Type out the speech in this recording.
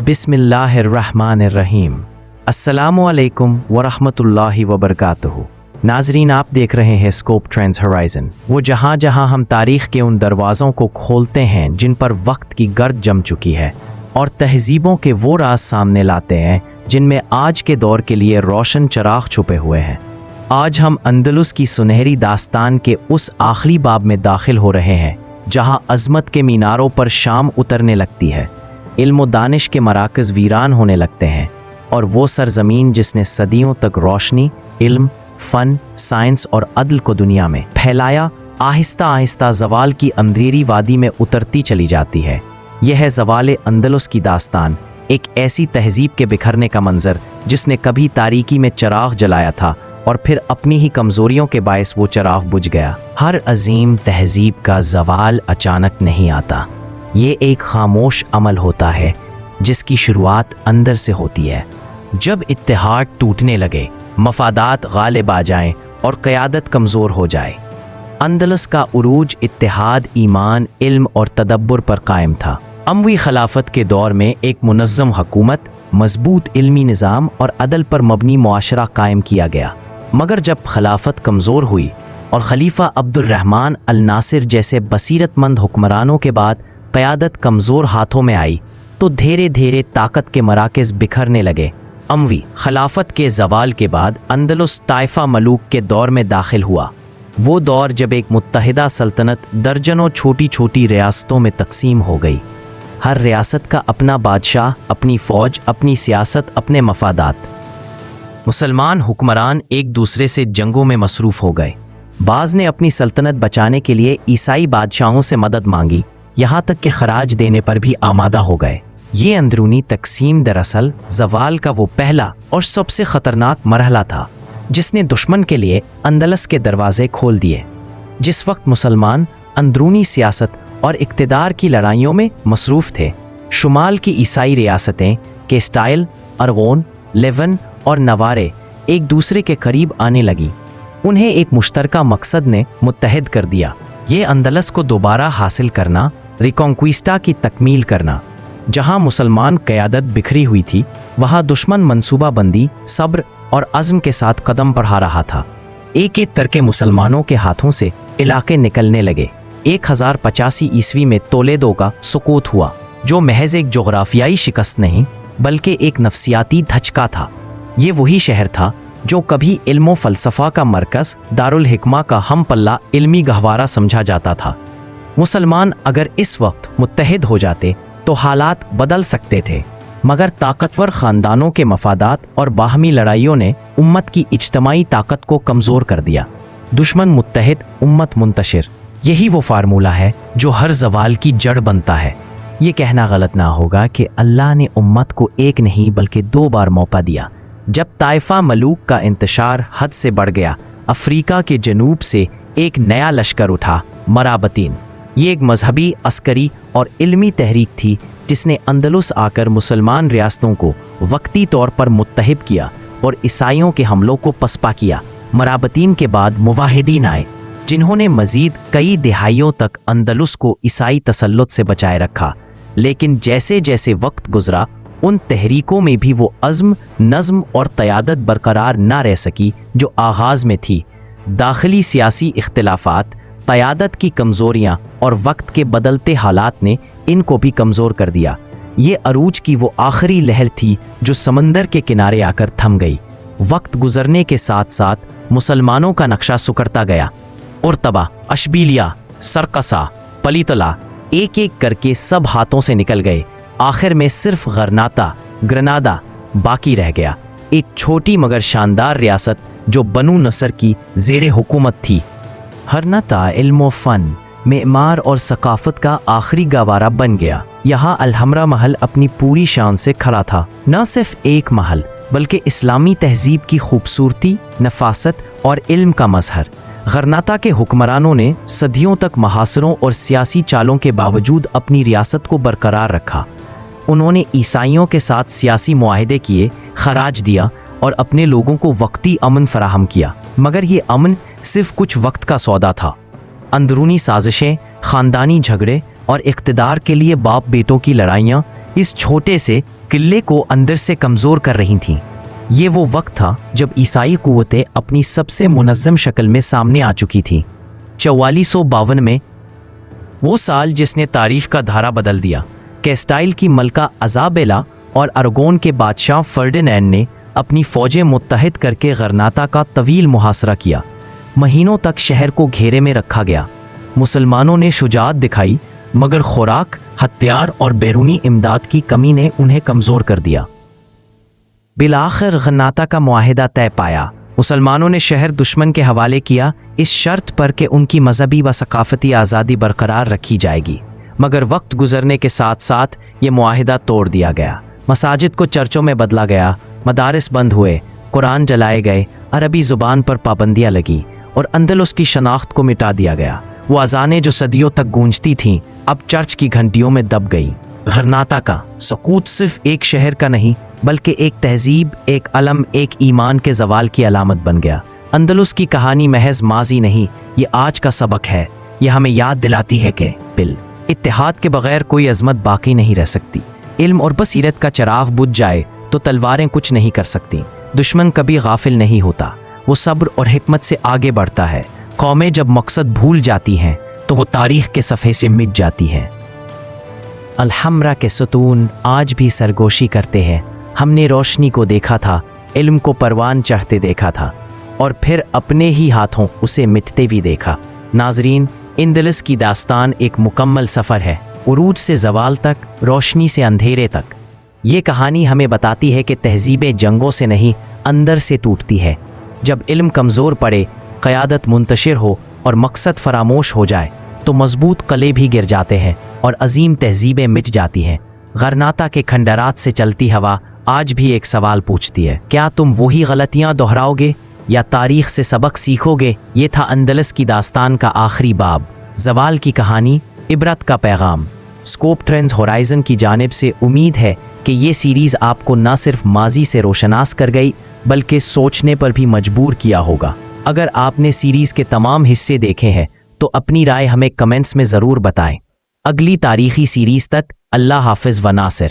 बिस्मिल्लाहिर्रहमानिर्रहीम। अस्सलामुअलैकुम वरहमतुल्लाहि वबरकातुहू। नाजरीन, आप देख रहे हैं स्कोप ट्रेंड्स होराइजन, वो जहाँ जहाँ हम तारीख़ के उन दरवाज़ों को खोलते हैं जिन पर वक्त की गर्द जम चुकी है और तहज़ीबों के वो राज सामने लाते हैं जिनमें आज के दौर के लिए रोशन चराग छुपे हुए हैं। आज हम अंदलुस की सुनहरी दास्तान के उस आखिरी बाब में दाखिल हो रहे हैं जहाँ अज़मत के मीनारों पर शाम उतरने लगती है, इल्म व दानिश के मराकज़ वीरान होने लगते हैं और वो सरज़मीन जिसने सदियों तक रोशनी, इल्म, फ़न, साइंस और अदल को दुनिया में फैलाया, आहिस्ता आहिस्ता ज़वाल की अंधेरी वादी में उतरती चली जाती है। यह है ज़वाल अंदलुस की दास्तान, एक ऐसी तहज़ीब के बिखरने का मंज़र जिसने कभी तारीकी में चराग जलाया था और फिर अपनी ही कमज़ोरियों के बायस वो चराग बुझ गया। हर अजीम तहज़ीब का ज़वाल अचानक नहीं आता, ये एक खामोश अमल होता है जिसकी शुरुआत अंदर से होती है। जब इत्तेहाद टूटने लगे, मफादात गालिब आ जाएं और क़यादत कमज़ोर हो जाए। अंदलस का उरूज इत्तेहाद, ईमान, इल्म और तदब्बुर पर कायम था। अमवी खिलाफत के दौर में एक मुनज़्ज़म हुकूमत, मजबूत इल्मी निज़ाम और अदल पर मबनी मुआशरा कायम किया गया। मगर जब खिलाफत कमज़ोर हुई और खलीफा अब्दुर्रहमान अल नासिर जैसे बसीरतमंद हुक्मरानों के बाद क़यादत कमज़ोर हाथों में आई तो धीरे धीरे ताकत के मराकज़ बिखरने लगे। अमवी खिलाफत के ज़वाल के बाद अंदलुस ताइफ़ा मलूक के दौर में दाखिल हुआ। वो दौर जब एक मुत्तहिदा सल्तनत दर्जनों छोटी छोटी रियासतों में तकसीम हो गई। हर रियासत का अपना बादशाह, अपनी फ़ौज, अपनी सियासत, अपने मफादात। मुसलमान हुक्मरान एक दूसरे से जंगों में मसरूफ़ हो गए। बाज़ ने अपनी सल्तनत बचाने के लिए ईसाई बादशाहों से मदद मांगी, यहाँ तक कि खराज देने पर भी आमादा हो गए। ये अंदरूनी तकसीम दरअसल ज़वाल का वो पहला और सबसे ख़तरनाक मरहला था जिसने दुश्मन के लिए अंदलस के दरवाज़े खोल दिए। जिस वक्त मुसलमान अंदरूनी सियासत और इक़्तिदार की लड़ाइयों में मसरूफ़ थे, शुमाल की ईसाई रियासतें केस्टाइल, अरगोन, लेवन और नवारे एक दूसरे के करीब आने लगी। उन्हें एक मुश्तरका मकसद ने मुत्तहिद कर दिया, ये अंदलस को दोबारा हासिल करना, रिकॉन्क्विस्टा की तकमील करना। जहां मुसलमान क़यादत बिखरी हुई थी, वहां दुश्मन मंसूबा बंदी, सब्र और अज़्म के साथ कदम बढ़ा रहा था। एक एक करके मुसलमानों के हाथों से इलाके निकलने लगे। 1085 ईस्वी में तोलेदो का सुकूत हुआ, जो महज एक जोग्राफियाई शिकस्त नहीं बल्कि एक नफ्सियाती धचका था। ये वही शहर था जो कभी इल्म फ़लसफ़ा का मरकज़, दारुल हिकमा का हम पल्ला, इल्मी गहवारा समझा जाता था। मुसलमान अगर इस वक्त मुत्तहिद हो जाते तो हालात बदल सकते थे, मगर ताकतवर ख़ानदानों के मफादात और बाहमी लड़ाइयों ने उम्मत की इज्तमाई ताकत को कमज़ोर कर दिया। दुश्मन मुत्तहिद, उम्मत मुंतशिर, यही वो फार्मूला है जो हर ज़वाल की जड़ बनता है। ये कहना गलत ना होगा कि अल्लाह ने उम्मत को एक नहीं बल्कि 2 बार मौका दिया। जब ताइफ़ा मलूक का इंतशार हद से बढ़ गया, अफ्रीका के जनूब से एक नया लश्कर उठा, मराबतीन। ये एक मजहबी, अस्करी और इल्मी तहरीक थी जिसने अंदलुस आकर मुसलमान रियासतों को वक्ती तौर पर मुत्तहिद किया और ईसाइयों के हमलों को पसपा किया। मराबतीन के बाद मुवाहिदीन आए, जिन्होंने मज़ीद कई दिहाइयों तक अंदलुस को ईसाई तसल्लुत से बचाए रखा। लेकिन जैसे जैसे वक्त गुजरा, उन तहरीकों में भी वो अज़्म, नज़्म और क़यादत बरकरार ना रह सकी जो आगाज़ में थी। दाखिली सियासी इख्तिलाफात, क़यादत की कमज़ोरियाँ और वक्त के बदलते हालात ने इनको भी कमज़ोर कर दिया। ये अरूज की वो आखिरी लहर थी जो समंदर के किनारे आकर थम गई। वक्त गुजरने के साथ साथ मुसलमानों का नक्शा सुकड़ता गया। उर्तबा, अशबीलिया, सरकसा, पलीतला, एक एक करके सब हाथों से निकल गए। आखिर में सिर्फ ग्रनादा बाकी रह गया, एक छोटी मगर शानदार रियासत जो बनु नसर की ज़ेरे हुकूमत थी। हरनता इल्म फ़न, मेमार और सकाफ़त का आखिरी गवारा बन गया। यहाँ अलहमरा महल अपनी पूरी शान से खड़ा था। न सिर्फ एक महल बल्कि इस्लामी तहज़ीब की खूबसूरती, नफासत और इल्म का मज़हर। गरनाता के हुक्मरानों ने सदियों तक महासरों और सियासी चालों के बावजूद अपनी रियासत को बरकरार रखा। उन्होंने ईसाइयों के साथ सियासी मुआहदे किए, खराज दिया और अपने लोगों को वक्ती अमन फराहम किया। मगर ये अमन सिर्फ कुछ वक्त का सौदा था। अंदरूनी साजिशें, ख़ानदानी झगड़े और इक़्तिदार के लिए बाप बेटों की लड़ाइयाँ इस छोटे से قلعے کو اندر سے کمزور کر رہی تھیں۔ یہ وہ وقت تھا جب عیسائی قوتیں اپنی سب سے منظم شکل میں سامنے آ چکی تھیں۔ 4452 میں، وہ سال جس نے تاریخ کا دھارا بدل دیا، کیسٹائل کی ملکہ ایزابیلا اور ارگون کے بادشاہ فرڈینینڈ نے اپنی فوجیں متحد کر کے غرناطہ کا طویل محاصرہ کیا۔ مہینوں تک شہر کو گھیرے میں رکھا گیا۔ مسلمانوں نے شجاعت دکھائی، مگر خوراک، ہتھیار اور بیرونی امداد کی کمی نے انہیں کمزور کر دیا۔ بالآخر غرناطہ کا معاہدہ طے پایا۔ مسلمانوں نے شہر دشمن کے حوالے کیا، اس شرط پر کہ ان کی مذہبی و ثقافتی آزادی برقرار رکھی جائے گی۔ مگر وقت گزرنے کے ساتھ ساتھ یہ معاہدہ توڑ دیا گیا۔ مساجد کو چرچوں میں بدلا گیا، مدارس بند ہوئے، قرآن جلائے گئے، عربی زبان پر پابندیاں لگی اور اندلس کی شناخت کو مٹا دیا گیا۔ وہ اذانیں جو صدیوں تک گونجتی تھیں اب چرچ کی گھنٹیوں میں دب گئی۔ غرناطہ کا سقوط صرف ایک شہر کا نہیں بلکہ ایک تہذیب، ایک علم، ایک ایمان کے زوال کی علامت بن گیا۔ اندلس کی کہانی محض ماضی نہیں، یہ آج کا سبق ہے۔ یہ ہمیں یاد دلاتی ہے کہ اتحاد کے بغیر کوئی عظمت باقی نہیں رہ سکتی۔ علم اور بصیرت کا چراغ بجھ جائے تو تلواریں کچھ نہیں کر سکتی۔ دشمن کبھی غافل نہیں ہوتا، وہ صبر اور حکمت سے آگے بڑھتا ہے۔ قومیں جب مقصد بھول جاتی ہیں تو وہ تاریخ کے صفحے سے مٹ جاتی ہیں۔ الحمرا کے ستون آج بھی سرگوشی کرتے ہیں۔ ہم نے روشنی کو دیکھا تھا، علم کو پروان چڑھتے دیکھا تھا، اور پھر اپنے ہی ہاتھوں اسے مٹتے بھی دیکھا۔ ناظرین، اندلس کی داستان ایک مکمل سفر ہے، عروج سے زوال تک، روشنی سے اندھیرے تک۔ یہ کہانی ہمیں بتاتی ہے کہ تہذیبیں جنگوں سے نہیں، اندر سے ٹوٹتی ہے۔ جب علم کمزور پڑے، قیادت منتشر ہو اور مقصد فراموش ہو جائے تو مضبوط قلعے بھی گر جاتے ہیں اور عظیم تہذیبیں مٹ جاتی ہیں۔ غرناطہ کے کھنڈرات سے چلتی ہوا آج بھی ایک سوال پوچھتی ہے، کیا تم وہی غلطیاں دہراؤ گے یا تاریخ سے سبق سیکھو گے؟ یہ تھا اندلس کی داستان کا آخری باب، زوال کی کہانی، عبرت کا پیغام۔ اسکوپ ٹرینز ہورائزن کی جانب سے امید ہے کہ یہ سیریز آپ کو نہ صرف ماضی سے روشناس کر گئی بلکہ سوچنے پر بھی مجبور کیا ہوگا۔ اگر آپ نے سیریز کے تمام حصے دیکھے ہیں تو اپنی رائے ہمیں کمنٹس میں ضرور بتائیں۔ اگلی تاریخی سیریز تک اللہ حافظ و ناصر۔